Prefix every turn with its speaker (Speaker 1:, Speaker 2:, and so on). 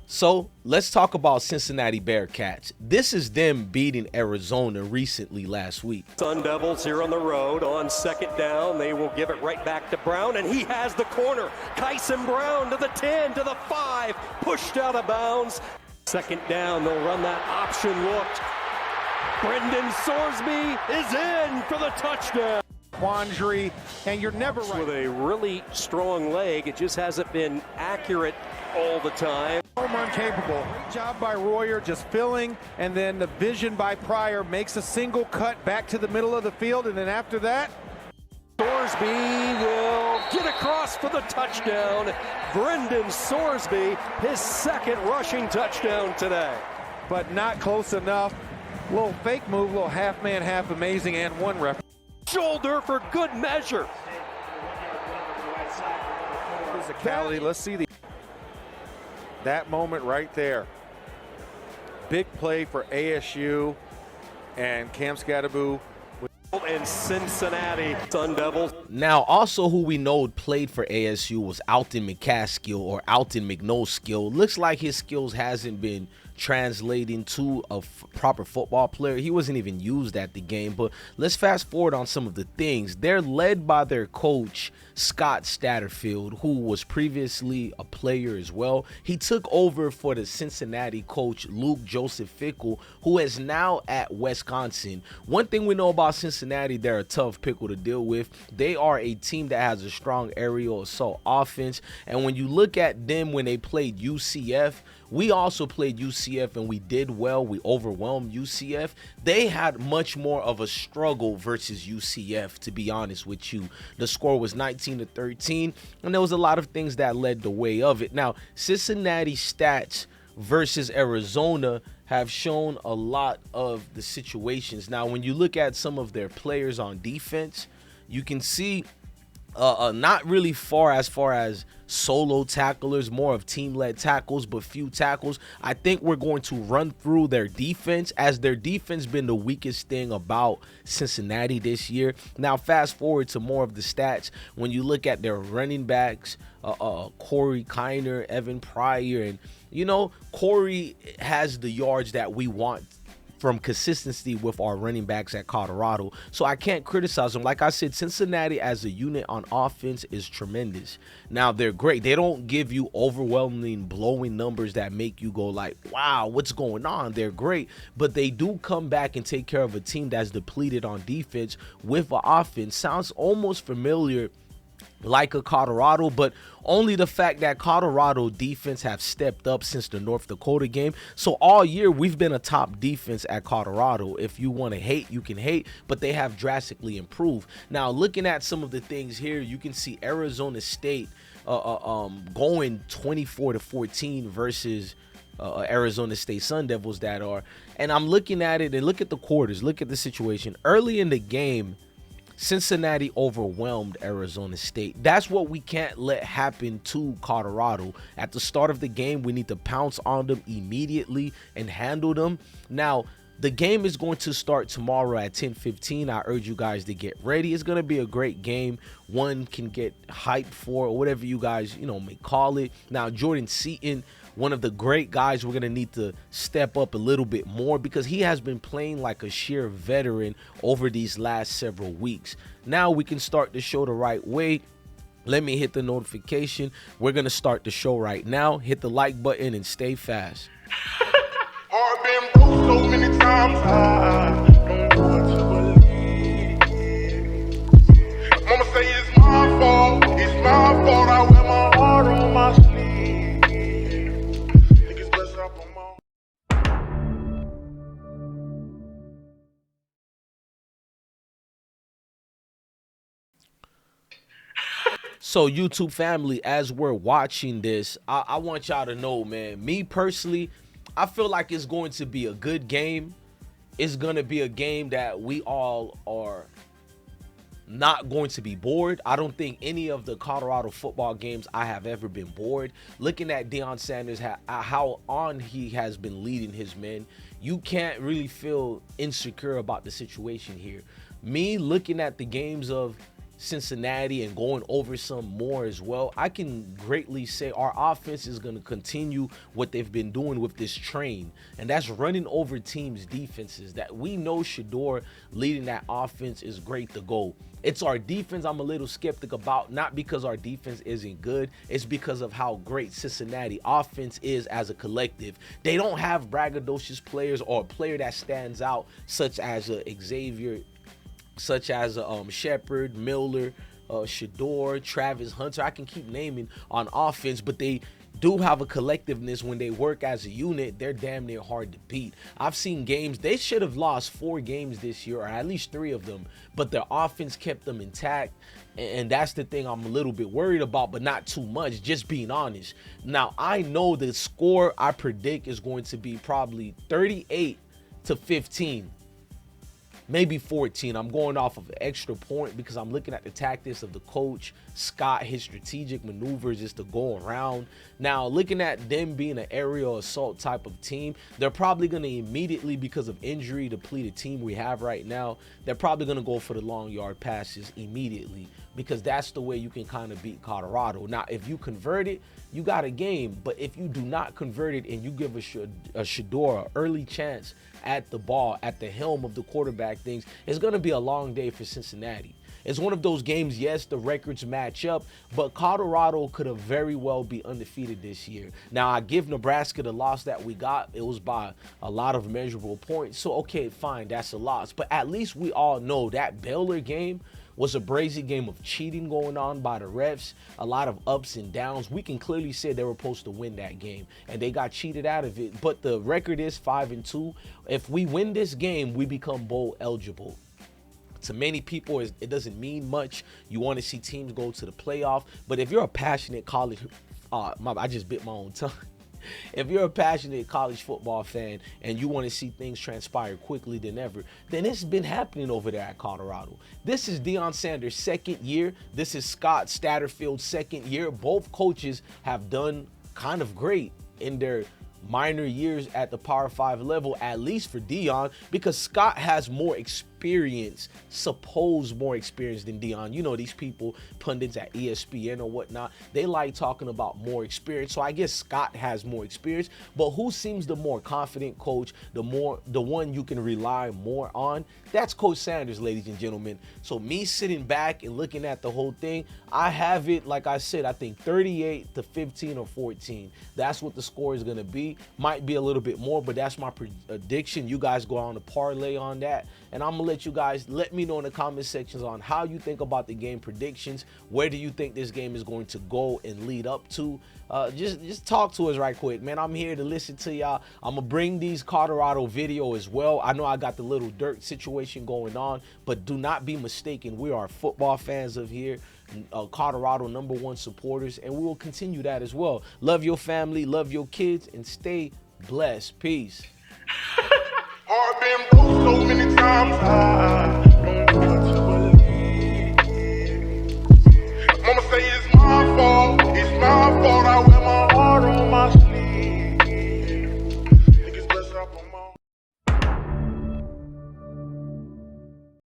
Speaker 1: So let's talk about Cincinnati Bearcats. This is them beating Arizona recently last week.
Speaker 2: Sun Devils here on the road on second down. They will give it right back to Brown, and he has the corner. Kyson Brown to the 10, to the 5, pushed out of bounds. Second down, they'll run that option look. Brendan Sorsby is in for the touchdown.
Speaker 3: Quandary, and you're never right.
Speaker 2: With a really strong leg, it just hasn't been accurate all the time.
Speaker 3: Home run capable. Great job by Royer, just filling, and then the vision by Pryor makes a single cut back to the middle of the field, and then after that,
Speaker 2: Sorsby will get across for the touchdown. Brendan Sorsby, his second rushing touchdown today.
Speaker 3: but not close enough. Little fake move, little half man, half amazing, and one ref.
Speaker 2: Shoulder for good measure.
Speaker 3: Physicality, let's see that moment right there. Big play for ASU and Cam Scadaboo.
Speaker 2: And Cincinnati Sun Devils.
Speaker 1: Now, also who we know played for ASU was Alton McCaskill or Alton McNoskill. Looks like his skills hasn't been translating to a proper football player. He wasn't even used at the game. But let's fast forward on some of the things. They're led by their coach, Scott Satterfield, who was previously a player as well. He took over for the Cincinnati coach, Luke Joseph Fickle, who is now at Wisconsin. One thing we know about Cincinnati, they're a tough pickle to deal with. They are a team that has a strong aerial assault offense. And when you look at them when they played UCF, we also played UCF and we did well. We overwhelmed UCF. They had much more of a struggle versus UCF, to be honest with you. The score was 19-13, and there was a lot of things that led the way of it. Now, Cincinnati stats versus Arizona have shown a lot of the situations. Now, when you look at some of their players on defense, you can see not really far as solo tacklers, more of team-led tackles, but few tackles. I think we're going to run through their defense, as their defense been the weakest thing about Cincinnati this year. Now, fast forward to more of the stats. When you look at their running backs, Corey Kiner, Evan Pryor, and Corey has the yards that we want from consistency with our running backs at Colorado. So I can't criticize them. Like I said, Cincinnati as a unit on offense is tremendous. Now, they're great. They don't give you overwhelming, blowing numbers that make you go like, wow, what's going on? They're great. But they do come back and take care of a team that's depleted on defense with an offense. Sounds almost familiar like a Colorado, but only the fact that Colorado defense have stepped up since the North Dakota game. So all year we've been a top defense at Colorado. If you want to hate, you can hate, but they have drastically improved. Now, looking at some of the things here, you can see Arizona State going 24-14 versus Arizona State Sun Devils that are. And I'm looking at it and look at the quarters, look at the situation. Early in the game, Cincinnati overwhelmed Arizona State. That's what we can't let happen to Colorado. At the start of the game, we need to pounce on them immediately and handle them. Now, the game is going to start tomorrow at 10:15. I urge you guys to get ready. It's going to be a great game. One can get hyped for, or whatever you guys, may call it. Now, Jordan Seaton, one of the great guys, we're going to need to step up a little bit more because he has been playing like a sheer veteran over these last several weeks. Now we can start the show the right way. Let me hit the notification. We're going to start the show right now. Hit the like button and stay fast.
Speaker 4: Heart been broke so many times, I don't know what to believe. Mama say it's my fault, I wear my heart on my sleeve. Niggas bless up on my...
Speaker 1: So YouTube family, as we're watching this, I want y'all to know, man, me personally, I feel like it's going to be a good game. It's going to be a game that we all are not going to be bored. I don't think any of the Colorado football games I have ever been bored. Looking at Deion Sanders, how on he has been leading his men, you can't really feel insecure about the situation here. Me looking at the games of Cincinnati and going over some more as well, I can greatly say our offense is going to continue what they've been doing with this train, and that's running over teams' defenses. That we know Shador leading that offense is great to go. It's our defense I'm a little skeptic about, not because our defense isn't good, it's because of how great Cincinnati offense is as a collective. They don't have braggadocious players or a player that stands out, such as Xavier, such as Shepard, Miller, Shador, Travis Hunter. I can keep naming on offense, but they do have a collectiveness. When they work as a unit, they're damn near hard to beat. I've seen games, they should have lost 4 games this year, or at least 3 of them, but their offense kept them intact. And that's the thing I'm a little bit worried about, but not too much, just being honest. Now, I know the score I predict is going to be probably 38-15. Maybe 14. I'm going off of an extra point because I'm looking at the tactics of the coach, Scott. His strategic maneuvers is to go around. Now, looking at them being an aerial assault type of team, they're probably going to immediately, because of injury depleted team we have right now, they're probably going to go for the long yard passes immediately, because that's the way you can kind of beat Colorado. Now, if you convert it, you got a game. But if you do not convert it and you give a Shador an early chance at the ball, at the helm of the quarterback things, it's going to be a long day for Cincinnati. It's one of those games, yes, the records match up, but Colorado could have very well be undefeated this year. Now, I give Nebraska the loss that we got. It was by a lot of measurable points. So, okay, fine, that's a loss. But at least we all know that Baylor game was a brazy game of cheating going on by the refs, a lot of ups and downs. We can clearly say they were supposed to win that game, and they got cheated out of it. But the record is 5-2. If we win this game, we become bowl eligible. To many people, it doesn't mean much. You want to see teams go to the playoff. But if you're a passionate college, I just bit my own tongue. If you're a passionate college football fan and you want to see things transpire quickly than ever, then it's been happening over there at Colorado. This is Deion Sanders' second year. This is Scott Satterfield's second year. Both coaches have done kind of great in their minor years at the Power 5 level, at least for Deion, because Scott has more experience, more experience than Deion. You know, these people, pundits at ESPN or whatnot, they like talking about more experience. So I guess Scott has more experience, but who seems the more confident coach, the one you can rely more on? That's Coach Sanders, ladies and gentlemen. So me sitting back and looking at the whole thing, I have it, like I said, I think 38-15 or 14. That's what the score is going to be. Might be a little bit more, but that's my prediction. You guys go on to parlay on that. And I'm going to let you guys let me know in the comment sections on how you think about the game predictions. Where do you think this game is going to go and lead up to? Just talk to us right quick, man. I'm here to listen to y'all. I'm going to bring these Colorado video as well. I know I got the little dirt situation going on, but do not be mistaken. We are football fans of here. Colorado #1 supporters, and we will continue that as well. Love your family, love your kids, and stay blessed. Peace.
Speaker 4: Heart been broke so many times.